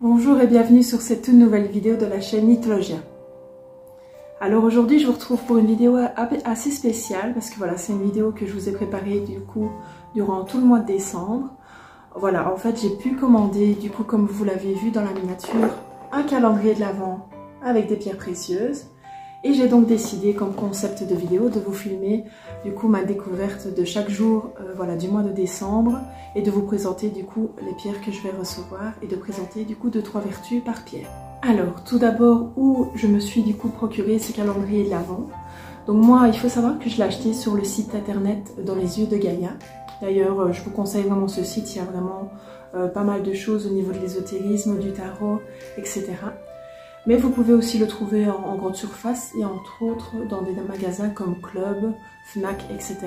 Bonjour et bienvenue sur cette toute nouvelle vidéo de la chaîne Nitologia. Alors aujourd'hui je vous retrouve pour une vidéo assez spéciale parce que voilà, c'est une vidéo que je vous ai préparée du coup durant tout le mois de décembre. Voilà, en fait j'ai pu commander du coup, comme vous l'avez vu dans la miniature, un calendrier de l'Avent avec des pierres précieuses. Et j'ai donc décidé comme concept de vidéo de vous filmer du coup ma découverte de chaque jour voilà, du mois de décembre et de vous présenter du coup les pierres que je vais recevoir et de présenter du coup 2-3 vertus par pierre. Alors tout d'abord, où je me suis du coup procuré ce calendrier de l'Avent. Donc moi il faut savoir que je l'ai acheté sur le site internet Dans les yeux de Gaïa. D'ailleurs je vous conseille vraiment ce site, il y a vraiment pas mal de choses au niveau de l'ésotérisme, du tarot, etc. Mais vous pouvez aussi le trouver en grande surface et entre autres dans des magasins comme Club, Fnac, etc.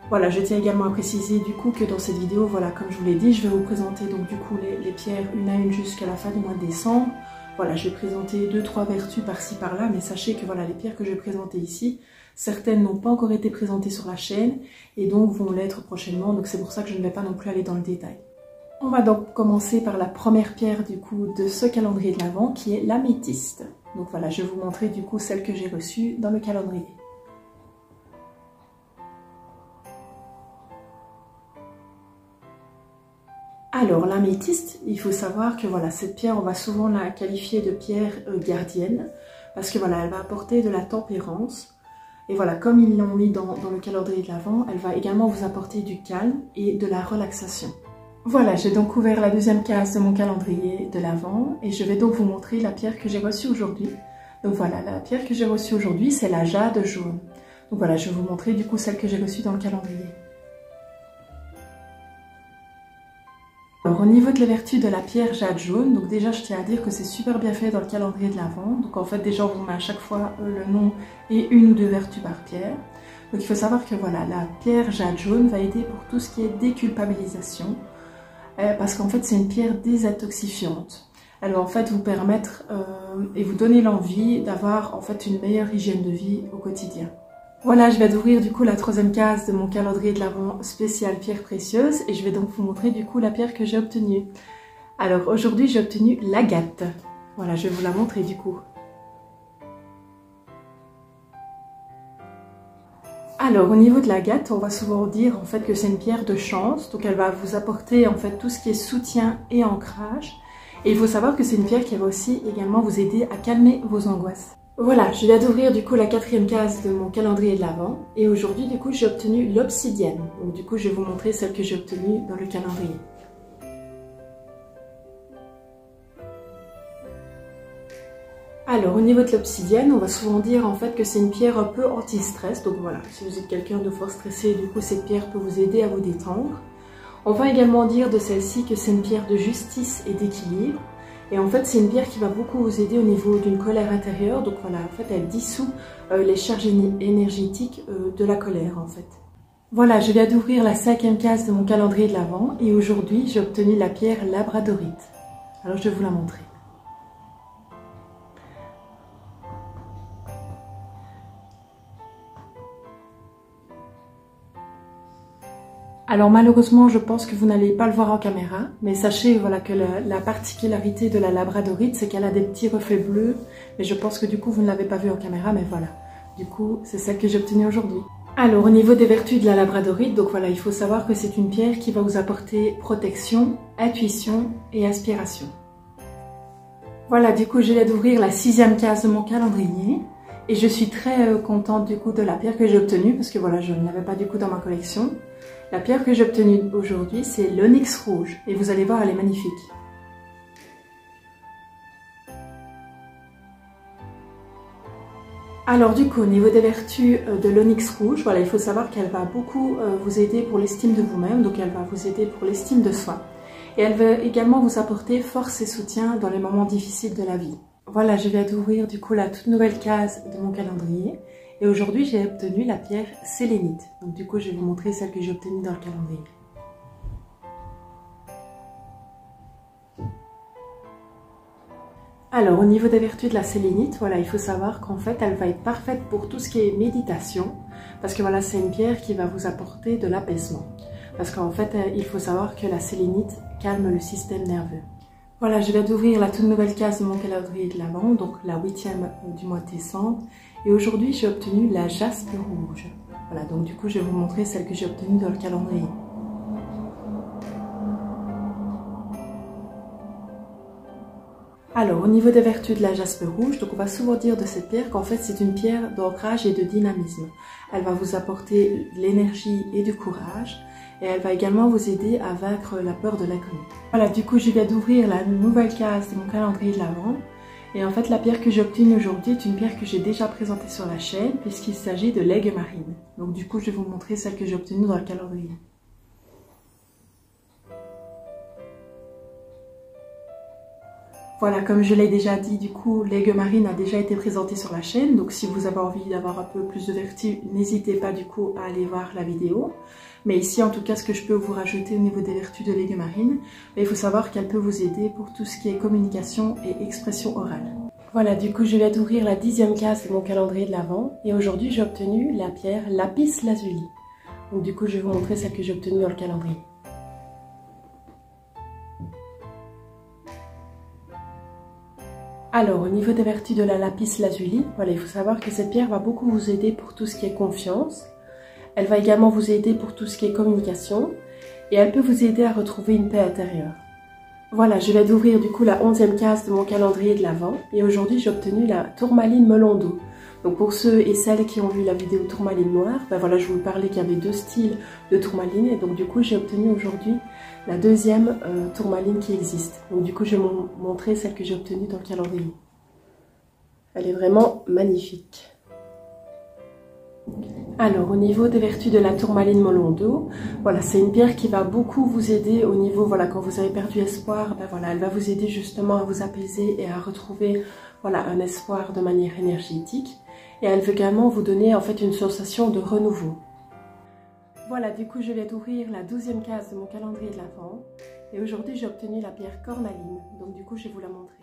Voilà, je tiens également à préciser du coup que dans cette vidéo, voilà, comme je vous l'ai dit, je vais vous présenter donc du coup les pierres une à une jusqu'à la fin du mois de décembre. Voilà, je vais présenter 2-3 vertus par-ci par-là, mais sachez que voilà, les pierres que je vais présenter ici, certaines n'ont pas encore été présentées sur la chaîne et donc vont l'être prochainement, donc c'est pour ça que je ne vais pas non plus aller dans le détail. On va donc commencer par la première pierre du coup de ce calendrier de l'Avent qui est l'améthyste. Donc voilà, je vais vous montrer du coup celle que j'ai reçue dans le calendrier. Alors l'améthyste, il faut savoir que voilà, cette pierre, on va souvent la qualifier de pierre gardienne parce que voilà, elle va apporter de la tempérance. Et voilà, comme ils l'ont mis dans le calendrier de l'Avent, elle va également vous apporter du calme et de la relaxation. Voilà, j'ai donc ouvert la deuxième case de mon calendrier de l'Avent et je vais donc vous montrer la pierre que j'ai reçue aujourd'hui. Donc voilà, la pierre que j'ai reçue aujourd'hui, c'est la jade jaune. Donc voilà, je vais vous montrer du coup celle que j'ai reçue dans le calendrier. Alors au niveau de les vertus de la pierre jade jaune, donc déjà je tiens à dire que c'est super bien fait dans le calendrier de l'Avent. Donc en fait déjà on vous met à chaque fois le nom et une ou deux vertus par pierre. Donc il faut savoir que voilà, la pierre jade jaune va aider pour tout ce qui est déculpabilisation. Parce qu'en fait c'est une pierre désintoxifiante. Elle va en fait vous permettre et vous donner l'envie d'avoir en fait une meilleure hygiène de vie au quotidien. Voilà, je vais ouvrir du coup la troisième case de mon calendrier de l'Avent spécial pierres précieuses et je vais donc vous montrer du coup la pierre que j'ai obtenue. Alors aujourd'hui j'ai obtenu l'agate. Voilà, je vais vous la montrer du coup. Alors au niveau de l'agate, on va souvent dire en fait que c'est une pierre de chance, donc elle va vous apporter en fait tout ce qui est soutien et ancrage. Et il faut savoir que c'est une pierre qui va aussi également vous aider à calmer vos angoisses. Voilà, je viens d'ouvrir du coup la quatrième case de mon calendrier de l'Avent et aujourd'hui du coup j'ai obtenu l'obsidienne. Donc du coup je vais vous montrer celle que j'ai obtenue dans le calendrier. Alors au niveau de l'obsidienne, on va souvent dire en fait que c'est une pierre un peu anti-stress. Donc voilà, si vous êtes quelqu'un de fort stressé, du coup cette pierre peut vous aider à vous détendre. On va également dire de celle-ci que c'est une pierre de justice et d'équilibre. Et en fait c'est une pierre qui va beaucoup vous aider au niveau d'une colère intérieure. Donc voilà, en fait elle dissout les charges énergétiques de la colère en fait. Voilà, je viens d'ouvrir la cinquième case de mon calendrier de l'Avent et aujourd'hui j'ai obtenu la pierre labradorite. Alors je vais vous la montrer. Alors malheureusement, je pense que vous n'allez pas le voir en caméra, mais sachez voilà, que la particularité de la labradorite, c'est qu'elle a des petits reflets bleus, mais je pense que du coup vous ne l'avez pas vue en caméra, mais voilà. Du coup, c'est celle que j'ai obtenue aujourd'hui. Alors au niveau des vertus de la labradorite, donc voilà, il faut savoir que c'est une pierre qui va vous apporter protection, intuition et inspiration. Voilà, du coup je viens d'ouvrir la sixième case de mon calendrier. Et je suis très contente du coup de la pierre que j'ai obtenue, parce que voilà, je ne l'avais pas du coup dans ma collection. La pierre que j'ai obtenue aujourd'hui, c'est l'onyx rouge. Et vous allez voir, elle est magnifique. Alors du coup, au niveau des vertus de l'onyx rouge, voilà, il faut savoir qu'elle va beaucoup vous aider pour l'estime de vous-même. Donc elle va vous aider pour l'estime de soi. Et elle va également vous apporter force et soutien dans les moments difficiles de la vie. Voilà, je viens d'ouvrir du coup la toute nouvelle case de mon calendrier. Et aujourd'hui, j'ai obtenu la pierre sélénite. Donc du coup, je vais vous montrer celle que j'ai obtenue dans le calendrier. Alors, au niveau des vertus de la sélénite, voilà, il faut savoir qu'en fait, elle va être parfaite pour tout ce qui est méditation. Parce que voilà, c'est une pierre qui va vous apporter de l'apaisement. Parce qu'en fait, il faut savoir que la sélénite calme le système nerveux. Voilà, je viens d'ouvrir la toute nouvelle case de mon calendrier de l'Avent, donc la 8e du mois de décembre. Et aujourd'hui, j'ai obtenu la jaspe rouge. Voilà, donc du coup, je vais vous montrer celle que j'ai obtenue dans le calendrier. Alors, au niveau des vertus de la jaspe rouge, donc on va souvent dire de cette pierre qu'en fait, c'est une pierre d'ancrage et de dynamisme. Elle va vous apporter de l'énergie et du courage. Et elle va également vous aider à vaincre la peur de l'inconnu. Voilà, du coup, je viens d'ouvrir la nouvelle case de mon calendrier de l'Avent. Et en fait, la pierre que j'ai obtenue aujourd'hui est une pierre que j'ai déjà présentée sur la chaîne, puisqu'il s'agit de l'aigle marine. Donc du coup, je vais vous montrer celle que j'ai obtenue dans le calendrier. Voilà, comme je l'ai déjà dit, du coup, l'aigle marine a déjà été présenté sur la chaîne. Donc si vous avez envie d'avoir un peu plus de vertus, n'hésitez pas du coup à aller voir la vidéo. Mais ici, en tout cas, ce que je peux vous rajouter au niveau des vertus de l'aigle marine, il faut savoir qu'elle peut vous aider pour tout ce qui est communication et expression orale. Voilà, du coup, je viens d'ouvrir la 10e case de mon calendrier de l'Avent. Et aujourd'hui, j'ai obtenu la pierre lapis lazuli. Donc du coup, je vais vous montrer celle que j'ai obtenue dans le calendrier. Alors, au niveau des vertus de la lapis lazuli, voilà, il faut savoir que cette pierre va beaucoup vous aider pour tout ce qui est confiance. Elle va également vous aider pour tout ce qui est communication. Et elle peut vous aider à retrouver une paix intérieure. Voilà, je viens d'ouvrir du coup la 11e case de mon calendrier de l'Avent. Et aujourd'hui, j'ai obtenu la tourmaline melon d'eau. Donc pour ceux et celles qui ont vu la vidéo tourmaline noire, ben voilà, je vous parlais qu'il y avait deux styles de tourmaline. Et donc du coup, j'ai obtenu aujourd'hui la deuxième tourmaline qui existe. Donc du coup, je vais vous montrer celle que j'ai obtenue dans le calendrier. Elle est vraiment magnifique. Alors, au niveau des vertus de la tourmaline melon d'eau, voilà, c'est une pierre qui va beaucoup vous aider au niveau, voilà, quand vous avez perdu espoir, ben voilà, elle va vous aider justement à vous apaiser et à retrouver, voilà, un espoir de manière énergétique. Et elle veut également vous donner, en fait, une sensation de renouveau. Voilà, du coup, je viens d'ouvrir la 12e case de mon calendrier de l'Avent. Et aujourd'hui, j'ai obtenu la pierre cornaline. Donc, du coup, je vais vous la montrer.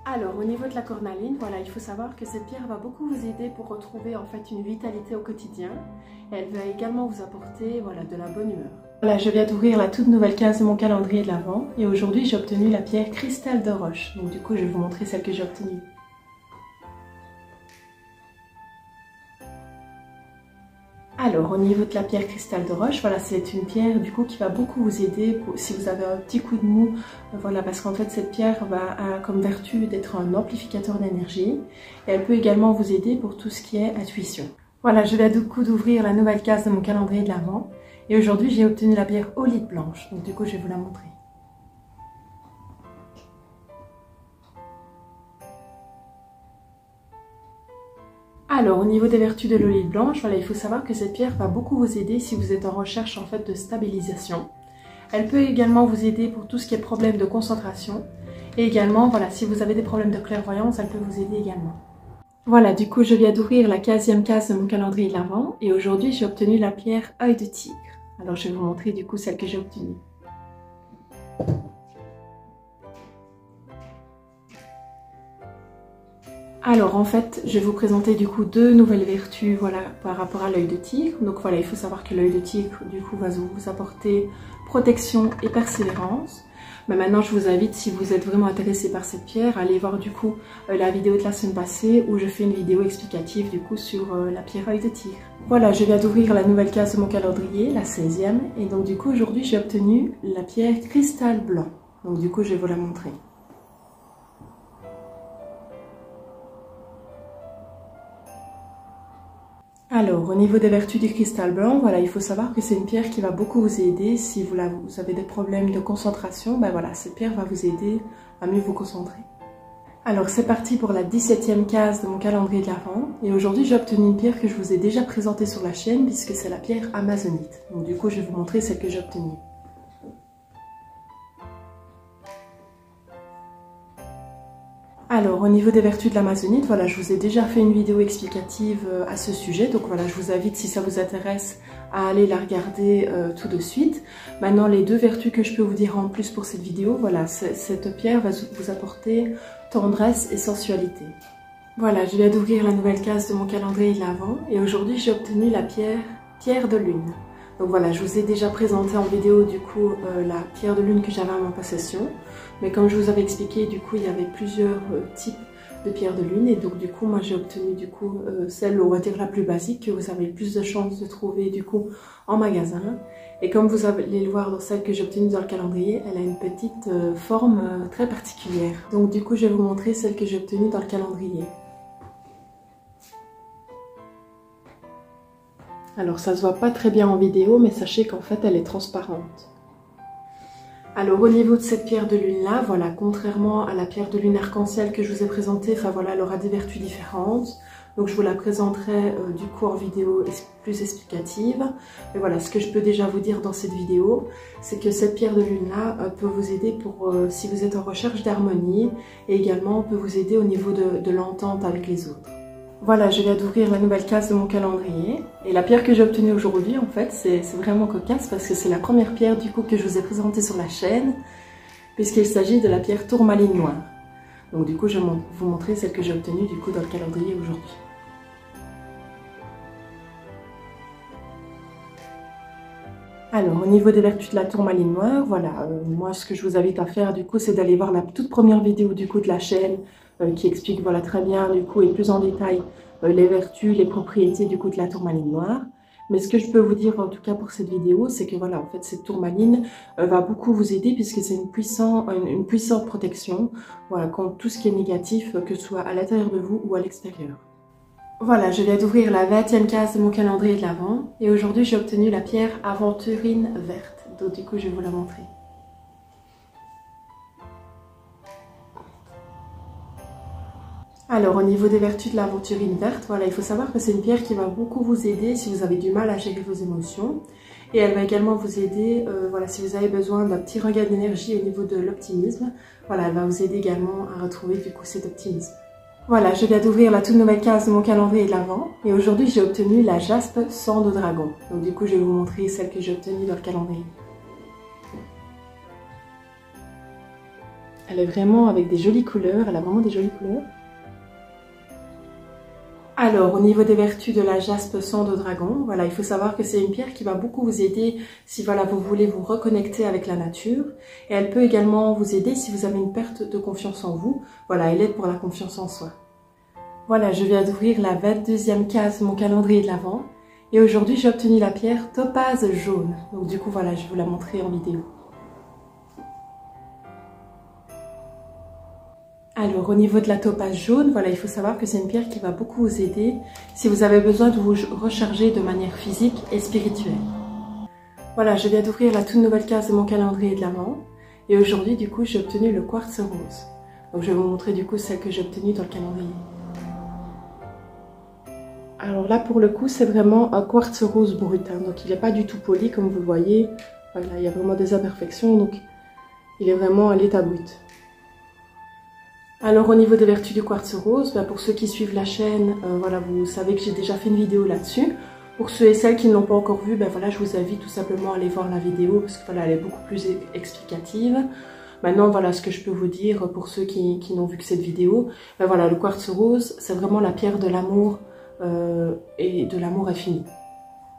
Alors, au niveau de la cornaline, voilà, il faut savoir que cette pierre va beaucoup vous aider pour retrouver en fait une vitalité au quotidien. Et elle va également vous apporter, voilà, de la bonne humeur. Voilà, je viens d'ouvrir la toute nouvelle case de mon calendrier de l'Avent. Et aujourd'hui, j'ai obtenu la pierre cristal de roche. Donc du coup, je vais vous montrer celle que j'ai obtenue. Alors, au niveau de la pierre cristal de roche, voilà, c'est une pierre du coup qui va beaucoup vous aider si vous avez un petit coup de mou, voilà, parce qu'en fait cette pierre a comme vertu d'être un amplificateur d'énergie et elle peut également vous aider pour tout ce qui est intuition. Voilà, je viens du coup d'ouvrir la nouvelle case de mon calendrier de l'Avent et aujourd'hui j'ai obtenu la pierre olite blanche, donc du coup je vais vous la montrer. Alors, au niveau des vertus de l'olite blanche, voilà, il faut savoir que cette pierre va beaucoup vous aider si vous êtes en recherche en fait de stabilisation. Elle peut également vous aider pour tout ce qui est problème de concentration. Et également, voilà, si vous avez des problèmes de clairvoyance, elle peut vous aider également. Voilà, du coup, je viens d'ouvrir la 15e case de mon calendrier de l'Avent. Et aujourd'hui, j'ai obtenu la pierre œil de tigre. Alors, je vais vous montrer du coup celle que j'ai obtenue. Alors en fait, je vais vous présenter du coup deux nouvelles vertus, voilà, par rapport à l'œil de tigre. Donc voilà, il faut savoir que l'œil de tigre du coup va vous apporter protection et persévérance. Mais maintenant, je vous invite, si vous êtes vraiment intéressé par cette pierre, à aller voir du coup la vidéo de la semaine passée où je fais une vidéo explicative du coup sur la pierre œil de tigre. Voilà, je viens d'ouvrir la nouvelle case de mon calendrier, la 16e. Et donc du coup, aujourd'hui, j'ai obtenu la pierre cristal blanc. Donc du coup, je vais vous la montrer. Alors, au niveau des vertus du cristal blanc, voilà, il faut savoir que c'est une pierre qui va beaucoup vous aider. Si vous avez des problèmes de concentration, ben voilà, cette pierre va vous aider à mieux vous concentrer. Alors, c'est parti pour la 17e case de mon calendrier de l'Avent. Et aujourd'hui, j'ai obtenu une pierre que je vous ai déjà présentée sur la chaîne, puisque c'est la pierre amazonite. Donc du coup, je vais vous montrer celle que j'ai obtenue. Alors, au niveau des vertus de l'amazonite, voilà, je vous ai déjà fait une vidéo explicative à ce sujet. Donc voilà, je vous invite, si ça vous intéresse, à aller la regarder tout de suite. Maintenant, les deux vertus que je peux vous dire en plus pour cette vidéo, voilà, cette pierre va vous apporter tendresse et sensualité. Voilà, je viens d'ouvrir la nouvelle case de mon calendrier de l'Avent et aujourd'hui, j'ai obtenu la pierre de lune. Donc voilà, je vous ai déjà présenté en vidéo du coup la pierre de lune que j'avais en ma possession. Mais comme je vous avais expliqué, du coup il y avait plusieurs types de pierres de lune. Et donc du coup moi j'ai obtenu du coup celle, on va dire la plus basique, que vous avez le plus de chances de trouver du coup en magasin. Et comme vous allez le voir dans celle que j'ai obtenue dans le calendrier, elle a une petite forme très particulière. Donc du coup je vais vous montrer celle que j'ai obtenue dans le calendrier. Alors ça se voit pas très bien en vidéo, mais sachez qu'en fait elle est transparente. Alors au niveau de cette pierre de lune là, voilà, contrairement à la pierre de lune arc-en-ciel que je vous ai présentée, enfin voilà, elle aura des vertus différentes. Donc je vous la présenterai du coup en vidéo plus explicative. Mais voilà, ce que je peux déjà vous dire dans cette vidéo, c'est que cette pierre de lune là peut vous aider pour si vous êtes en recherche d'harmonie, et également peut vous aider au niveau de l'entente avec les autres. Voilà, je viens d'ouvrir la nouvelle case de mon calendrier. Et la pierre que j'ai obtenue aujourd'hui, en fait, c'est vraiment cocasse parce que c'est la première pierre du coup que je vous ai présentée sur la chaîne, puisqu'il s'agit de la pierre tourmaline noire. Donc du coup, je vais vous montrer celle que j'ai obtenue du coup dans le calendrier aujourd'hui. Alors, au niveau des vertus de la tourmaline noire, voilà, moi ce que je vous invite à faire du coup, c'est d'aller voir la toute première vidéo du coup de la chaîne qui explique voilà très bien du coup et plus en détail les vertus, les propriétés du coup de la tourmaline noire. Mais ce que je peux vous dire en tout cas pour cette vidéo, c'est que voilà, en fait cette tourmaline va beaucoup vous aider puisque c'est une puissante protection, voilà, contre tout ce qui est négatif, que ce soit à l'intérieur de vous ou à l'extérieur. Voilà, je viens d'ouvrir la 20e case de mon calendrier de l'Avent et aujourd'hui j'ai obtenu la pierre aventurine verte. Donc du coup je vais vous la montrer. Alors au niveau des vertus de l'aventurine verte, voilà, il faut savoir que c'est une pierre qui va beaucoup vous aider si vous avez du mal à gérer vos émotions. Et elle va également vous aider, voilà, si vous avez besoin d'un petit regain d'énergie au niveau de l'optimisme. Voilà, elle va vous aider également à retrouver du coup cet optimisme. Voilà, je viens d'ouvrir la toute nouvelle case de mon calendrier de l'Avent et aujourd'hui j'ai obtenu la jaspe sang de dragon. Donc du coup je vais vous montrer celle que j'ai obtenue dans le calendrier. Elle est vraiment avec des jolies couleurs, elle a vraiment des jolies couleurs. Alors, au niveau des vertus de la jaspe sang de dragon, voilà, il faut savoir que c'est une pierre qui va beaucoup vous aider si voilà, vous voulez vous reconnecter avec la nature. Et elle peut également vous aider si vous avez une perte de confiance en vous. Voilà, elle aide pour la confiance en soi. Voilà, je viens d'ouvrir la 22e case de mon calendrier de l'Avent. Et aujourd'hui, j'ai obtenu la pierre topaze jaune. Donc du coup, voilà, je vais vous la montrer en vidéo. Alors au niveau de la topaze jaune, voilà, il faut savoir que c'est une pierre qui va beaucoup vous aider si vous avez besoin de vous recharger de manière physique et spirituelle. Voilà, je viens d'ouvrir la toute nouvelle case de mon calendrier de l'Avent et aujourd'hui du coup j'ai obtenu le quartz rose. Donc je vais vous montrer du coup celle que j'ai obtenue dans le calendrier. Alors là pour le coup c'est vraiment un quartz rose brut, hein, donc il n'est pas du tout poli comme vous le voyez. Voilà, il y a vraiment des imperfections, donc il est vraiment à l'état brut. Alors au niveau des vertus du quartz rose, pour ceux qui suivent la chaîne, voilà, vous savez que j'ai déjà fait une vidéo là-dessus. Pour ceux et celles qui ne l'ont pas encore vue, voilà, je vous invite tout simplement à aller voir la vidéo parce que voilà, elle est beaucoup plus explicative. Maintenant, voilà ce que je peux vous dire pour ceux qui n'ont vu que cette vidéo. Voilà, le quartz rose, c'est vraiment la pierre de l'amour et de l'amour infini.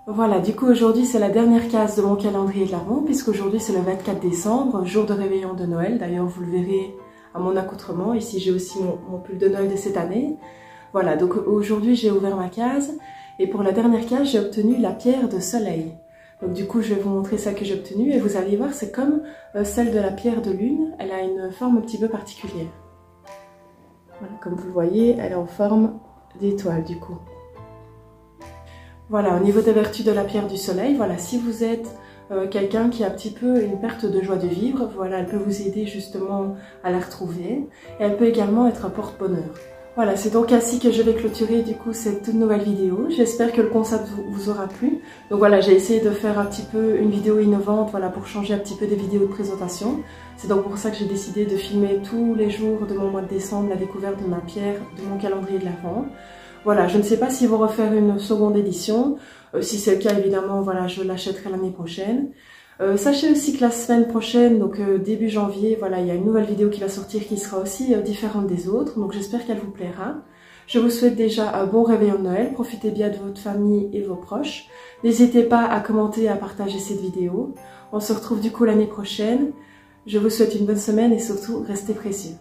Voilà, du coup aujourd'hui c'est la dernière case de mon calendrier de l'Avent puisqu'aujourd'hui c'est le 24 décembre, jour de réveillon de Noël. D'ailleurs, vous le verrez à mon accoutrement. Ici j'ai aussi mon pull de Noël de cette année. Voilà, donc aujourd'hui j'ai ouvert ma case et pour la dernière case j'ai obtenu la pierre de soleil. Donc du coup je vais vous montrer celle que j'ai obtenue et vous allez voir, c'est comme celle de la pierre de lune, elle a une forme un petit peu particulière. Voilà, comme vous le voyez, elle est en forme d'étoile du coup. Voilà, au niveau des vertus de la pierre du soleil, voilà, si vous êtes quelqu'un qui a un petit peu une perte de joie de vivre, voilà, elle peut vous aider justement à la retrouver. Et elle peut également être un porte-bonheur. Voilà, c'est donc ainsi que je vais clôturer du coup cette toute nouvelle vidéo. J'espère que le concept vous aura plu. Donc voilà, j'ai essayé de faire un petit peu une vidéo innovante, voilà, pour changer un petit peu des vidéos de présentation. C'est donc pour ça que j'ai décidé de filmer tous les jours de mon mois de décembre la découverte de ma pierre, de mon calendrier de l'Avent. Voilà, je ne sais pas s'ils vont refaire une seconde édition. Si c'est le cas, évidemment, voilà, je l'achèterai l'année prochaine. Sachez aussi que la semaine prochaine, donc début janvier, voilà, il y a une nouvelle vidéo qui va sortir qui sera aussi différente des autres. Donc j'espère qu'elle vous plaira. Je vous souhaite déjà un bon réveillon de Noël. Profitez bien de votre famille et vos proches. N'hésitez pas à commenter et à partager cette vidéo. On se retrouve du coup l'année prochaine. Je vous souhaite une bonne semaine et surtout, restez précieux.